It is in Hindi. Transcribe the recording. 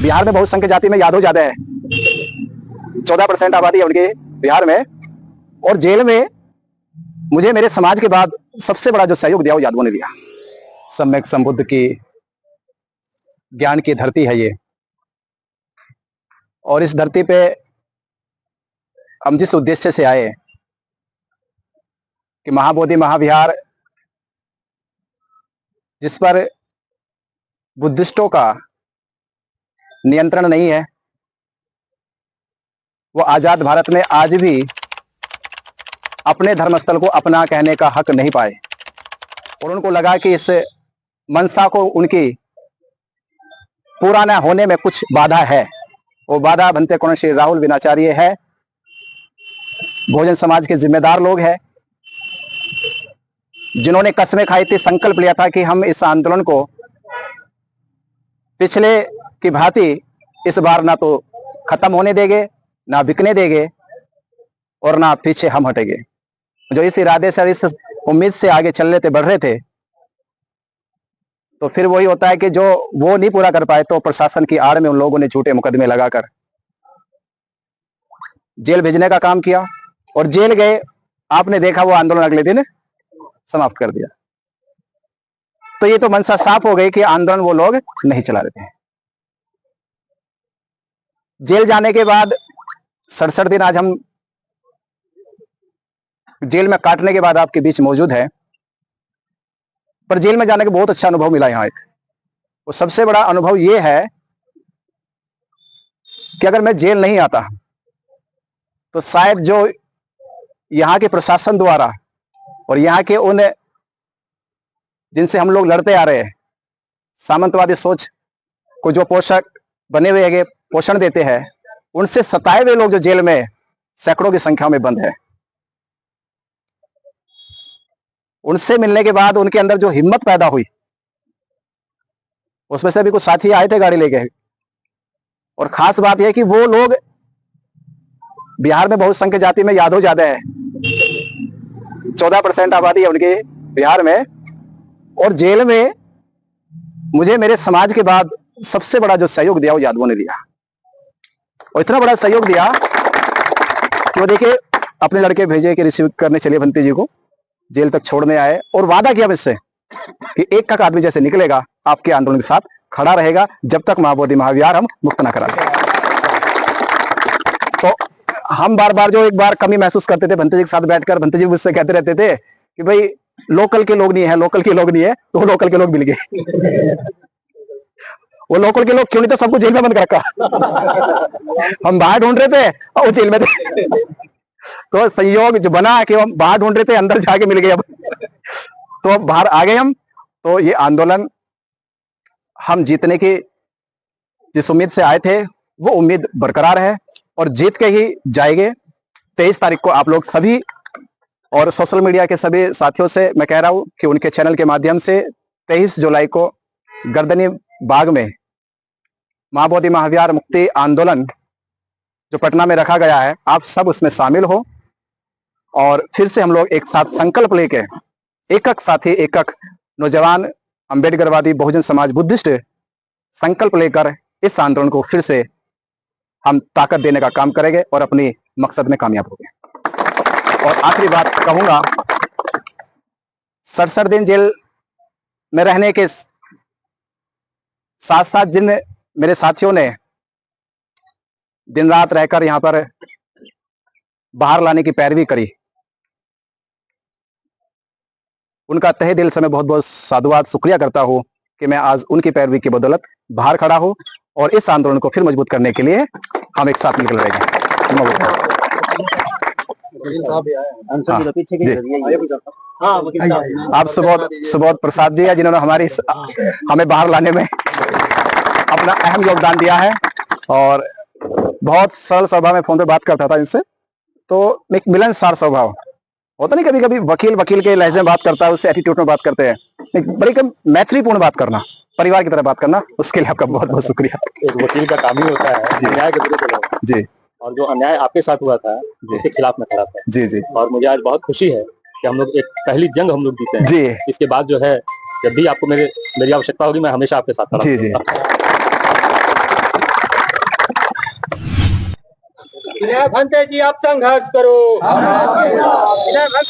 बिहार में बहुसंख्यक जाति में यादव ज्यादा है, 14% आबादी है उनके बिहार में। और जेल में मुझे मेरे समाज के बाद सबसे बड़ा जो सहयोग दिया वो यादवों ने दिया। सम्यक संबुद्ध की ज्ञान की धरती है ये, और इस धरती पे हम जिस उद्देश्य से आए कि महाबोधि महाविहार जिस पर बुद्धिस्टों का नियंत्रण नहीं है, वो आजाद भारत में आज भी अपने धर्मस्थल को अपना कहने का हक नहीं पाए। और उनको लगा कि इस मनसा को उनकी पूरा न होने में कुछ बाधा है। वो बाधा बनते कौन श्री राहुल विनाचार्य है, बहुजन समाज के जिम्मेदार लोग हैं, जिन्होंने कसमें खाई थी, संकल्प लिया था कि हम इस आंदोलन को पिछले की भांति इस बार ना तो खत्म होने देंगे, ना बिकने देंगे, और ना पीछे हम हटेंगे। जो इस इरादे से, इस उम्मीद से आगे चल रहे थे, बढ़ रहे थे, तो फिर वही होता है कि जो वो नहीं पूरा कर पाए तो प्रशासन की आड़ में उन लोगों ने झूठे मुकदमे लगाकर जेल भेजने का काम किया। और जेल गए, आपने देखा वो आंदोलन अगले दिन समाप्त कर दिया। तो ये तो मनसा साफ हो गई कि आंदोलन वो लोग नहीं चला रहे थे। जेल जाने के बाद 67 दिन आज हम जेल में काटने के बाद आपके बीच मौजूद है। पर जेल में जाने का बहुत अच्छा अनुभव मिला यहाँ एक। वो सबसे बड़ा अनुभव ये है कि अगर मैं जेल नहीं आता तो शायद जो यहाँ के प्रशासन द्वारा और यहाँ के उन जिनसे हम लोग लड़ते आ रहे हैं, सामंतवादी सोच को जो पोषक बने हुए हैं, पोषण देते हैं, उनसे सताए हुए लोग जो जेल में सैकड़ों की संख्या में बंद है, उनसे मिलने के बाद उनके अंदर जो हिम्मत पैदा हुई, उसमें से भी कुछ साथी आए थे गाड़ी लेके। और खास बात यह कि वो लोग बिहार में बहुसंख्यक जाति में यादव ज्यादा है, 14% आबादी है उनके बिहार में। और जेल में मुझे मेरे समाज के बाद सबसे बड़ा जो सहयोग दिया वो यादवों ने दिया। और इतना बड़ा सहयोग दिया कि वो देखिए अपने लड़के भेजे कि रिसीव करने चलिए भंती जी को, जेल तक छोड़ने आए, और वादा किया मुझसे कि एक का आदमी जैसे निकलेगा आपके आंदोलन के साथ खड़ा रहेगा जब तक महाबोधि महाविहार हम मुक्त ना करा लें। तो हम बार बार जो एक बार कमी महसूस करते थे भंते जी के साथ बैठकर, भंते जी मुझसे कहते रहते थे कि भाई लोकल के लोग नहीं है, लोकल के लोग नहीं है, तो लोकल के लोग मिल गए। वो लोकल के लोग क्यों नहीं, तो सबको जेल में बंद कर रखा। हम बाहर ढूंढ रहे थे और वो जेल में थे। तो संयोग जो बना कि हम बाहर ढूंढ रहे थे, अंदर जाके मिल गए। अब तो अब बाहर आ गए हम। तो ये आंदोलन हम जीतने की जिस उम्मीद से आए थे वो उम्मीद बरकरार है और जीत के ही जाएंगे। 23 तारीख को आप लोग सभी और सोशल मीडिया के सभी साथियों से मैं कह रहा हूं कि उनके चैनल के माध्यम से 23 जुलाई को गर्दनी बाग में महाबोधि महाविहार मुक्ति आंदोलन जो पटना में रखा गया है, आप सब उसमें शामिल हो। और फिर से हम लोग एक साथ संकल्प लेके एक साथी, एक नौजवान अंबेडकरवादी बहुजन समाज बुद्धिस्ट संकल्प लेकर इस आंदोलन को फिर से हम ताकत देने का काम करेंगे और अपनी मकसद में कामयाब होंगे। और आखिरी बात कहूंगा, 67 दिन जेल में रहने के साथ साथ जिन मेरे साथियों ने दिन रात रहकर यहां पर बाहर लाने की पैरवी करी, उनका तहे दिल से मैं बहुत बहुत साधुवाद शुक्रिया करता हूं कि मैं आज उनकी पैरवी की बदौलत बाहर खड़ा हूं। और इस आंदोलन को फिर मजबूत करने के लिए हम एक साथ मिलकर लड़ेंगे। आप सुबोध प्रसाद जी है, जिन्होंने हमें बाहर लाने में अपना अहम योगदान दिया है। और बहुत सरल स्वभाव में फोन पे बात करता था इनसे, तो एक मिलनसार स्वभाव होता नहीं, कभी कभी वकील के लहजे में बात करता है, उससे एटीट्यूड में बात करते हैं, बड़ी कम मैत्रीपूर्ण बात करना, परिवार की तरह बात करना, उसके लिए आपका बहुत बहुत शुक्रिया। एक वकील का काम ही होता है न्याय के विरुद्ध जी, और जो अन्याय आपके साथ हुआ था उसके खिलाफ में खड़ा था। जी जी। और मुझे आज बहुत खुशी है कि हम लोग एक पहली जंग हम लोग जीते हैं जी। इसके बाद जो है जब भी आपको मेरी आवश्यकता होगी मैं हमेशा आपके साथ खड़ा जी जी। विनय भंते जी आप संघर्ष करो। विनय भंते